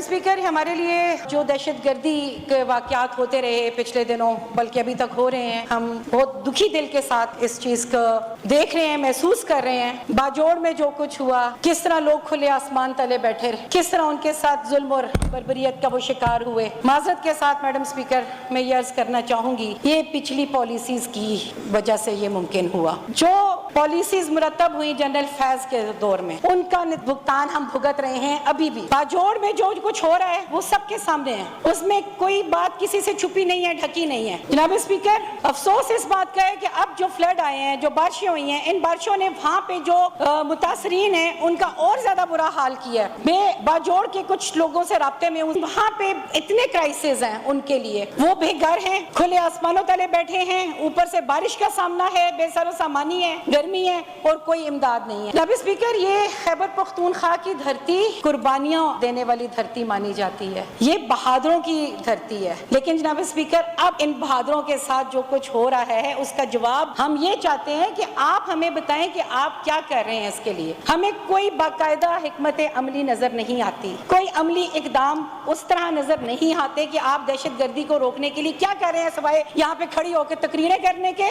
Speaker, हमारे लिए जो दहशतगर्दी के वाक़यात होते रहे पिछले दिनों, बल्कि अभी तक हो रहे हैं, हम बहुत दुखी दिल के साथ इस चीज़ को देख रहे हैं, महसूस कर रहे हैं। बाजोड़ में जो कुछ हुआ, किस तरह लोग खुले आसमान तले बैठे रहे, किस तरह उनके साथ जुल्म और बर्बरियत का वो शिकार हुए। माजरत के साथ मैडम स्पीकर, मैं ये अर्ज करना चाहूँगी, ये पिछली पॉलिसीज़ की वजह से ये मुमकिन हुआ। जो पॉलिसीज़ मुरतब हुई जनरल फैज़ के दौर में, उनका भुगतान हम भुगत रहे हैं अभी भी। बाजोड़ में जो कुछ हो रहा है वो सबके सामने है, उसमें कोई बात किसी से छुपी नहीं है, ढकी नहीं है। जनाब स्पीकर, अफसोस इस बात का है कि अब जो फ्लड आए हैं, जो बारिशें हुई हैं, इन बारिशों ने वहाँ पे जो मुतासरीन हैं उनका और ज्यादा बुरा हाल किया है। मैं बाजोड़ के कुछ लोगों से राब्ते में हूँ, वहाँ पे इतने क्राइसिस हैं उनके लिए। वो बेघर हैं, खुले आसमानों तले बैठे हैं, ऊपर से बारिश का सामना है, बेसरो सामानी है, गर्मी है और कोई इमदाद नहीं है। जनाब स्पीकर, ये खैबर पख्तूनख्वा की धरती कुर्बानियां देने वाली धरती मानी जाती है, ये बहादुरों की धरती है। लेकिन जनाब स्पीकर, अब इन बहादुरों के साथ जो कुछ हो रहा है उसका जवाब हम ये चाहते हैं कि आप हमें बताएं कि आप क्या कर रहे हैं इसके लिए। हमें कोई बाकायदा हिकमत अमली नजर नहीं आती, कोई अमली इकदाम उस तरह नजर नहीं आते कि आप दहशतगर्दी को रोकने के लिए क्या कर रहे हैं, सिवाय यहाँ पे खड़ी होकर तकरीरें करने के,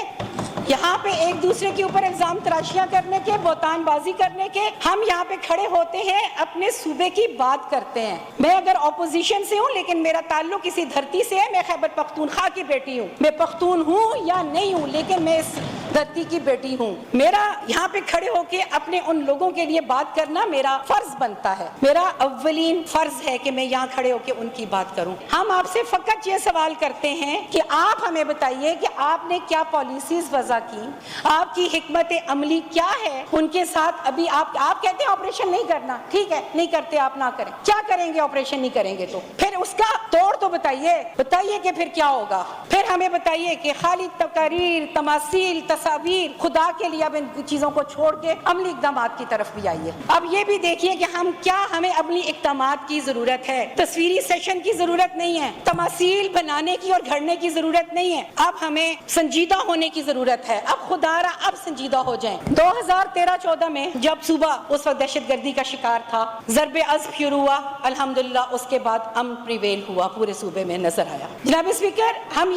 यहाँ पे एक दूसरे के ऊपर इल्जाम तराशियां करने के, बोतानबाजी करने के। हम यहाँ पे खड़े होते हैं, अपने सूबे की बात करते हैं। मैं अगर ऑपोजिशन से हूँ लेकिन मेरा ताल्लुक किसी धरती से है, मैं खैबर पख्तूनख्वा की बेटी हूँ। मैं पख्तून हूँ या नहीं हूँ, लेकिन मैं इस धरती की बेटी हूँ। मेरा यहाँ पे खड़े होके अपने उन लोगों के लिए बात करना मेरा फर्ज बनता है, मेरा अव्वलीन फर्ज है कि मैं यहाँ खड़े होके उनकी बात करूँ। हम आपसे फकत ये सवाल करते हैं कि आप हमें बताइए कि आपने क्या पॉलिसीज वज़ा की, आपकी हिकमत अमली क्या है उनके साथ। अभी आप कहते हैं ऑपरेशन नहीं करना, ठीक है, नहीं करते, आप ना करें, क्या करेंगे? ऑपरेशन नहीं करेंगे तो फिर उसका तोड़ तो बताइए कि फिर क्या होगा। फिर हमें बताइए कि खाली तकारीर, तमासील, तस्वीर, खुदा के लिए अब इन चीजों को छोड़ के अमली इक़दामात की तरफ भी आइए। अब ये भी देखिए कि हमें अमली इक़दामात की जरूरत है, तस्वीरी सेशन की जरूरत नहीं है, तमासील बनाने की और घड़ने की जरूरत नहीं है। अब हमें संजीदा होने की जरूरत है। अब खुदारा अब संजीदा हो जाएं। 2013-14 में जब सूबा उस वक्त दहशतगर्दी का शिकार था, ज़रबे अज़्ब शुरू हुआ, अल्हम्दुलिल्लाह उसके बाद अमन प्रिवेल हुआ, पूरे सूबे में नजर आया। जनाब स्पीकर, हम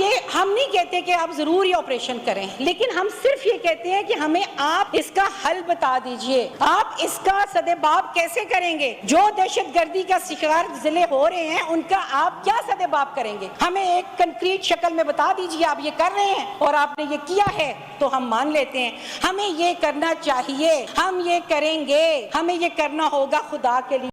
नहीं कहते कि आप जरूर ये ऑपरेशन करें, लेकिन हम सिर्फ ये कहते हैं कि हमें आप इसका हल बता दीजिए। आप इसका सदेबाब कैसे करेंगे? जो दहशतगर्दी का शिकार जिले हो रहे हैं उनका आप क्या सदेबाब करेंगे? हमें एक कंक्रीट शक्ल में बता दीजिए, आप ये कर रहे हैं और आपने ये किया है तो हम मान लेते हैं। हमें ये करना चाहिए, हम ये करेंगे, हमें ये करना होगा खुदा के लिए।